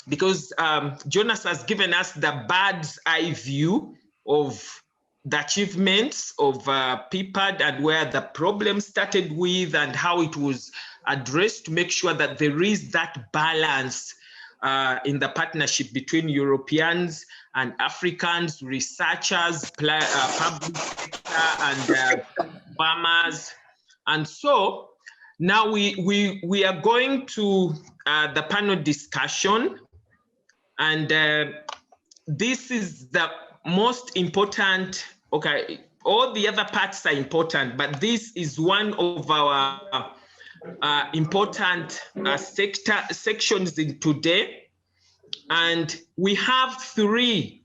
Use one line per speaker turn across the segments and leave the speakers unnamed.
because Jonas has given us the bird's eye view of the achievements of PPAD and where the problem started with and how it was addressed to make sure that there is that balance in the partnership between Europeans and Africans, researchers, public sector, and farmers. And so now we are going to the panel discussion, and this is the most important. Okay, all the other parts are important, but this is one of our important sections in today. And we have three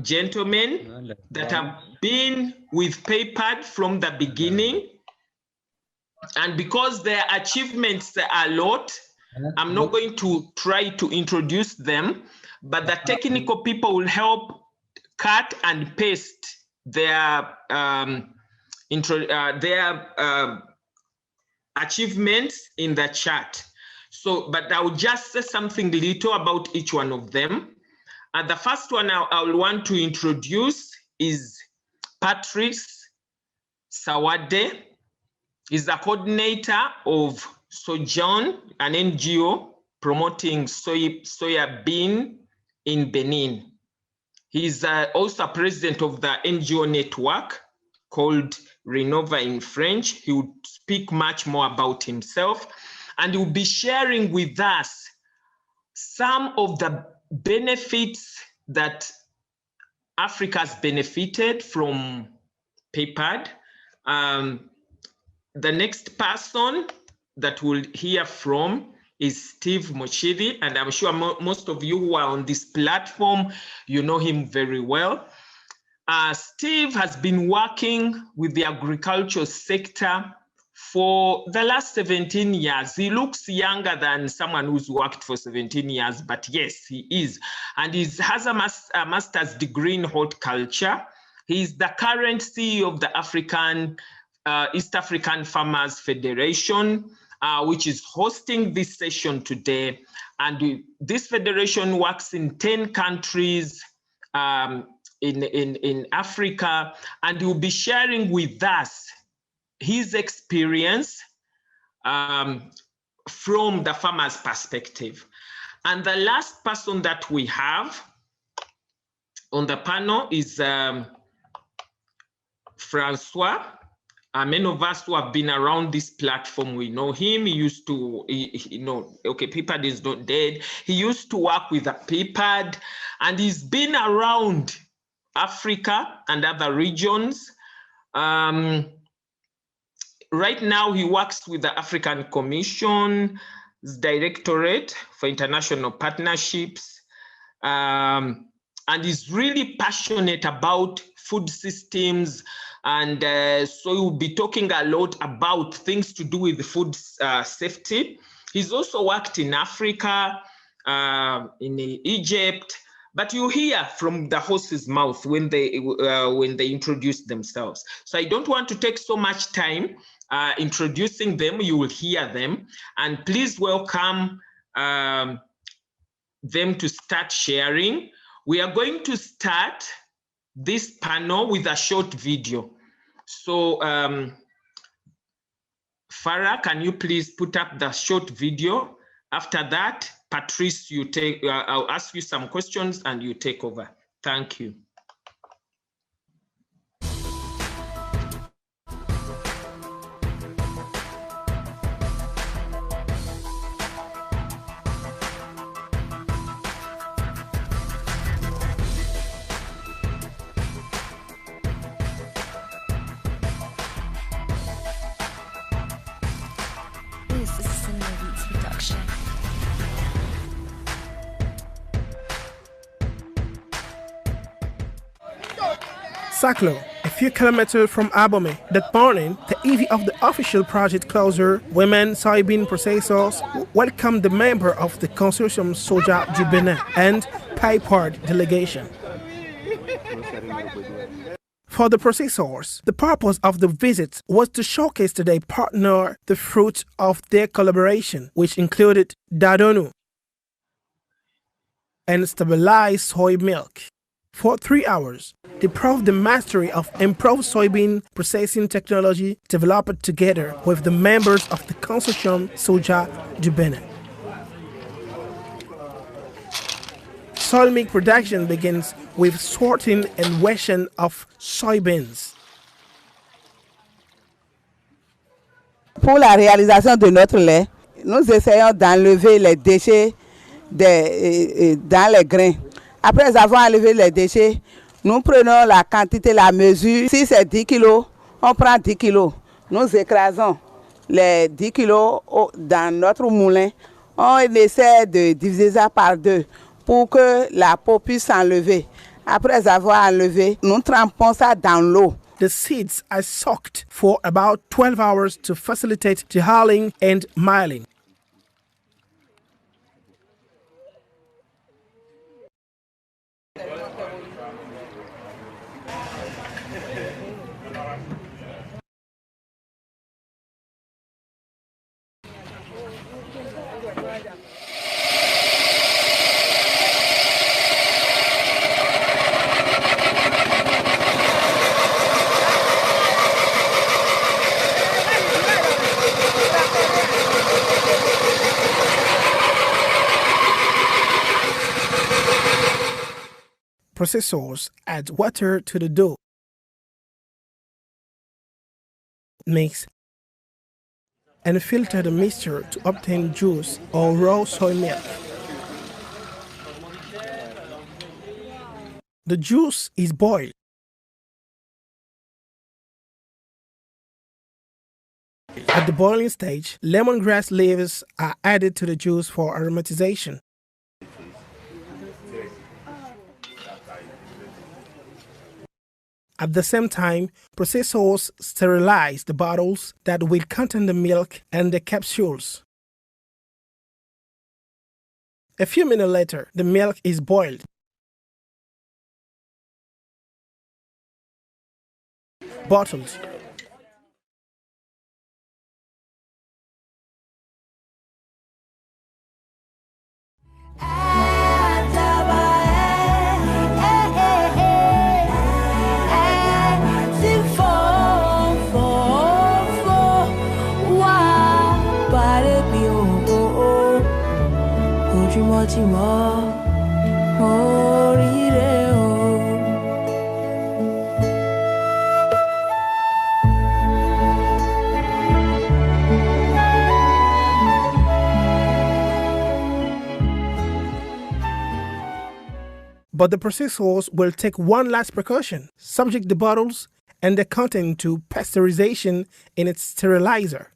gentlemen that have been with PayPad from the beginning. And because their achievements are a lot, I'm not going to try to introduce them, but the technical people will help cut and paste their achievements in the chat. So, but I will just say something little about each one of them. And the first one I will want to introduce is Patrice Sawade. He's the coordinator of Sojourn, an NGO promoting soya bean in Benin. He's also president of the NGO network called Renova in French. He would speak much more about himself, and he will be sharing with us some of the benefits that Africa has benefited from PayPad. The next person that we'll hear from is Steve Mochiri, and I'm sure most of you who are on this platform, you know him very well. Steve has been working with the agricultural sector for the last 17 years. He looks younger than someone who's worked for 17 years, but yes, he is. And he has a master's degree in horticulture. He's the current CEO of the East African Farmers Federation, which is hosting this session today. And this federation works in 10 countries in Africa, and he will be sharing with us his experience from the farmer's perspective. And the last person that we have on the panel is Francois. Many of us who have been around this platform, we know him. He used to, okay, PayPad is not dead. He used to work with a PayPad, and he's been around Africa and other regions. Right now, he works with the African Commission's Directorate for International Partnerships, and he's really passionate about food systems. And so we'll be talking a lot about things to do with food safety. He's also worked in Africa, in Egypt, but you hear from the horse's mouth when they introduce themselves. So I don't want to take so much time introducing them. You will hear them, and please welcome them to start sharing. We are going to start this panel with a short video. So Farah, can you please put up the short video? After that, Patrice, I'll ask you some questions and you take over. Thank you.
Saklo, a few kilometers from Abomey. That morning, the EV of the official project closer, women soybean processors, welcomed the member of the Consortium Soja du Benin and PayPad delegation. For the processors, the purpose of the visit was to showcase to their partner the fruit of their collaboration, which included Dadonu, and stabilize soy milk. For 3 hours, they proved the mastery of improved soybean processing technology developed together with the members of the Consortium Soja du Benin. Soy milk production begins with sorting and washing of soybeans.
Pour la réalisation de notre lait, nous essayons d'enlever les déchets dans les grains. Après avoir enlevé les déchets, nous prenons la quantité, la mesure. Si c'est 10 kg, on prend 10 kg. Nous écrasons les 10 kg dans notre moulin. On essaie de diviser ça par 2 pour que la peau puisse s'enlever. Après avoir enlevé, nous trempons ça dans l'eau.
The seeds are soaked for about 12 hours to facilitate the hulling and milling. Processors add water to the dough. Mix and filter the mixture to obtain juice or raw soy milk. The juice is boiled. At the boiling stage, lemongrass leaves are added to the juice for aromatization. At the same time, processors sterilize the bottles that will contain the milk and the capsules. A few minutes later, the milk is boiled. Bottled. But the processors will take one last precaution: subject the bottles and the content to pasteurization in its sterilizer.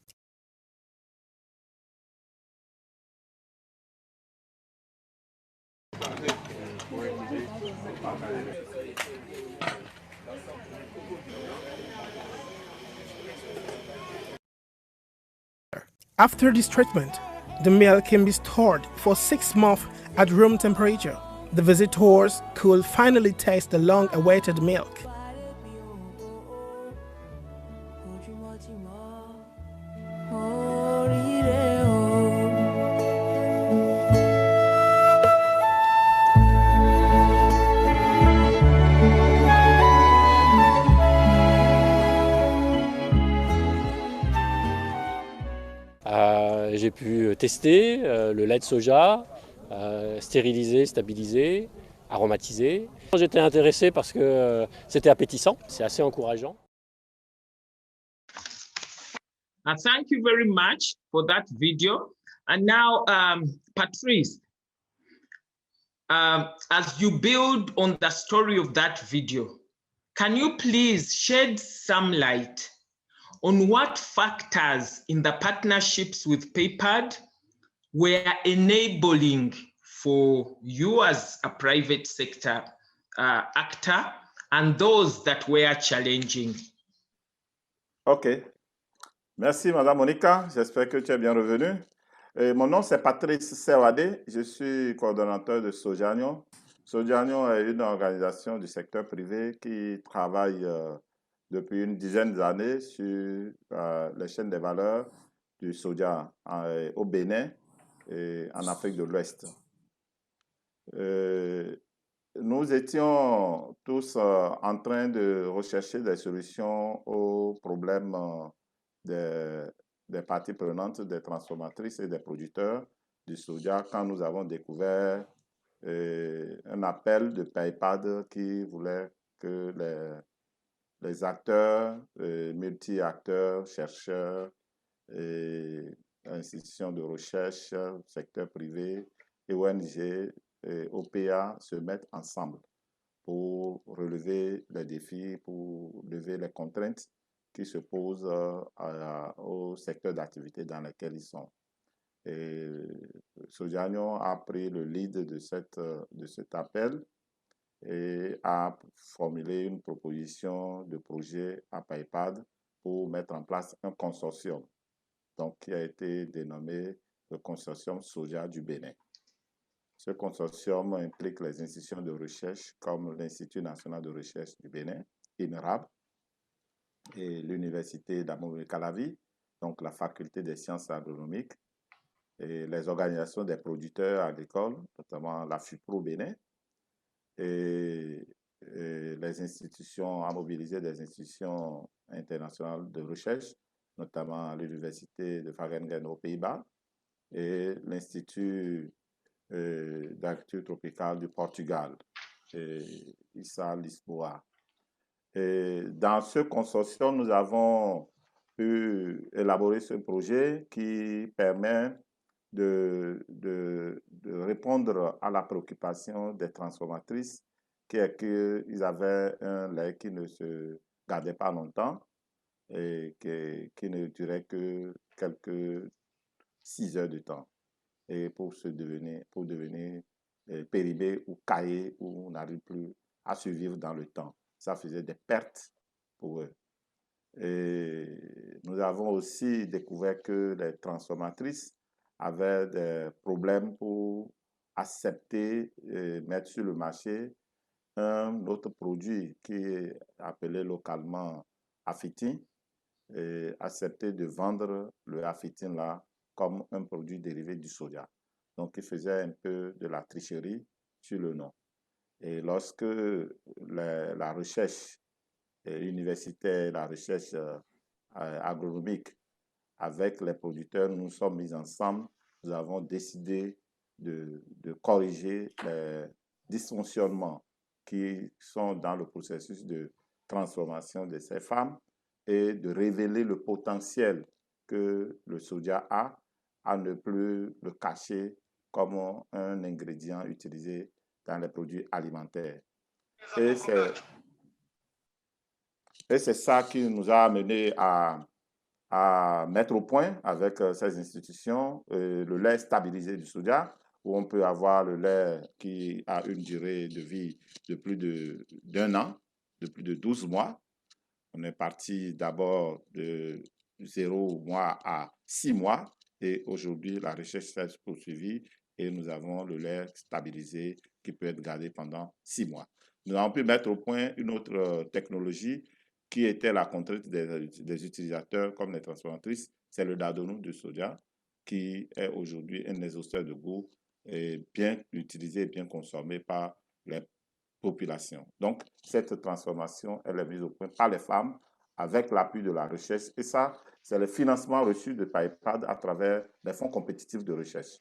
After this treatment, the milk can be stored for 6 months at room temperature. The visitors could finally taste the long-awaited milk.
J'ai pu tester le lait de soja, stérilisé, stabilisé, aromatisé. J'étais intéressé parce que c'était appétissant, c'est assez encourageant.
Thank you very much for that video. And now, Patrice, as you build on the story of that video, can you please shed some light on what factors in the partnerships with PayPad were enabling for you as a private sector actor and those that were challenging?
OK. Merci, Madame Monica. J'espère que tu es bien revenue. Mon nom, c'est Patrice Sewade. Je suis coordonnateur de Sojagno. Sojagno est une organisation du secteur privé qui travaille depuis une dizaine d'années sur les chaînes de valeur du soja au Bénin et en Afrique de l'Ouest. Nous étions tous en train de rechercher des solutions aux problèmes des parties prenantes, des transformatrices et des producteurs du soja quand nous avons découvert un appel de PayPad qui voulait que les acteurs, multi-acteurs, chercheurs, et institutions de recherche, secteur privé, et ONG et OPA se mettent ensemble pour relever les défis, pour lever les contraintes qui se posent au secteur d'activité dans lequel ils sont. Et Sojanyo a pris le lead de cet appel et a formulé une proposition de projet à PayPad pour mettre en place un consortium, donc qui a été dénommé le consortium Soja du Bénin. Ce consortium implique les institutions de recherche comme l'Institut national de recherche du Bénin, INRAB, et l'Université d'Amérique-Calavi, donc la Faculté des sciences agronomiques, et les organisations des producteurs agricoles, notamment la FUPRO Bénin, et les institutions, à mobiliser des institutions internationales de recherche, notamment l'Université de Wageningen aux Pays-Bas et l'Institut d'agriculture tropicale du Portugal, ISA Lisboa. Et dans ce consortium, nous avons pu élaborer ce projet qui permet de répondre à la préoccupation des transformatrices, qui est qu'ils avaient un lait qui ne se gardait pas longtemps et qui ne durait que quelques 6 heures de temps. Et pour devenir périmé ou caillé, où on n'arrive plus à survivre dans le temps. Ça faisait des pertes pour eux. Et nous avons aussi découvert que les transformatrices avaient des problèmes pour accepter et mettre sur le marché un autre produit qui est appelé localement Afitin, et accepter de vendre le Afitin là comme un produit dérivé du soja. Donc, il faisait un peu de la tricherie sur le nom. Et lorsque la recherche universitaire, la recherche agronomique avec les producteurs, nous sommes mis ensemble, nous avons décidé de corriger les dysfonctionnements qui sont dans le processus de transformation de ces femmes et de révéler le potentiel que le soja a à ne plus le cacher comme un ingrédient utilisé dans les produits alimentaires. Et c'est ça qui nous a amené à mettre au point avec ces institutions le lait stabilisé du soja, où on peut avoir le lait qui a une durée de vie de plus d'un an, de plus de 12 mois. On est parti d'abord de 0 mois à 6 mois et aujourd'hui, la recherche s'est poursuivie et nous avons le lait stabilisé qui peut être gardé pendant 6 mois. Nous avons pu mettre au point une autre technologie qui était la contrainte des utilisateurs comme les transformatrices, c'est le dadonou de soja qui est aujourd'hui un exhausteur de goût et bien utilisé et bien consommé par les population. Donc, cette transformation, elle est mise au point par les femmes avec l'appui de la recherche. Et ça, c'est le financement reçu de PayPad à travers les fonds compétitifs de recherche.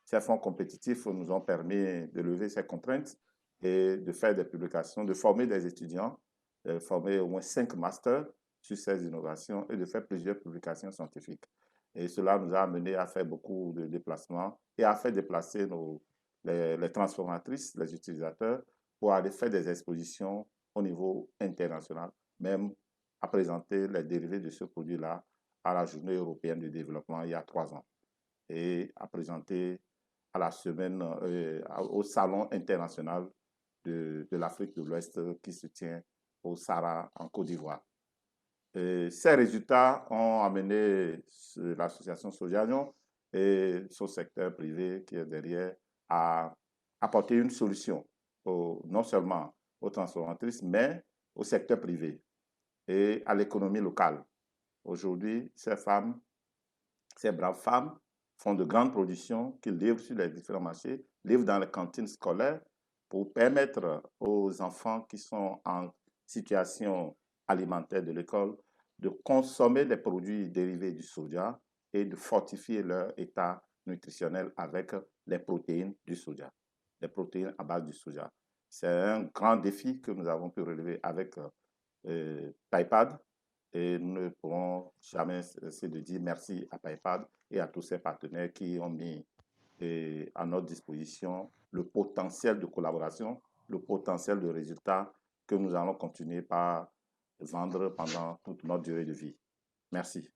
Ces fonds compétitifs nous ont permis de lever ces contraintes et de faire des publications, de former des étudiants, de former au moins 5 masters sur ces innovations et de faire plusieurs publications scientifiques. Et cela nous a amené à faire beaucoup de déplacements et à faire déplacer les transformatrices, les utilisateurs, pour aller faire des expositions au niveau international, même à présenter les dérivés de ce produit-là à la Journée européenne du développement il y a 3 ans et à présenter à la semaine, au Salon international de l'Afrique de l'Ouest qui se tient au Sahara en Côte d'Ivoire. Ces résultats ont amené l'association Sojanyo et son secteur privé qui est derrière à apporter une solution non seulement aux transformatrices, mais au secteur privé et à l'économie locale. Aujourd'hui, ces femmes, ces braves femmes, font de grandes productions, qui livrent sur les différents marchés, livrent dans les cantines scolaires pour permettre aux enfants qui sont en situation alimentaire de l'école de consommer les produits dérivés du soja et de fortifier leur état nutritionnel avec les protéines du soja, les protéines à base du soja. C'est un grand défi que nous avons pu relever avec PayPad et nous ne pourrons jamais cesser de dire merci à PayPad et à tous ses partenaires qui ont mis à notre disposition le potentiel de collaboration, le potentiel de résultats que nous allons continuer par vendre pendant toute notre durée de vie. Merci.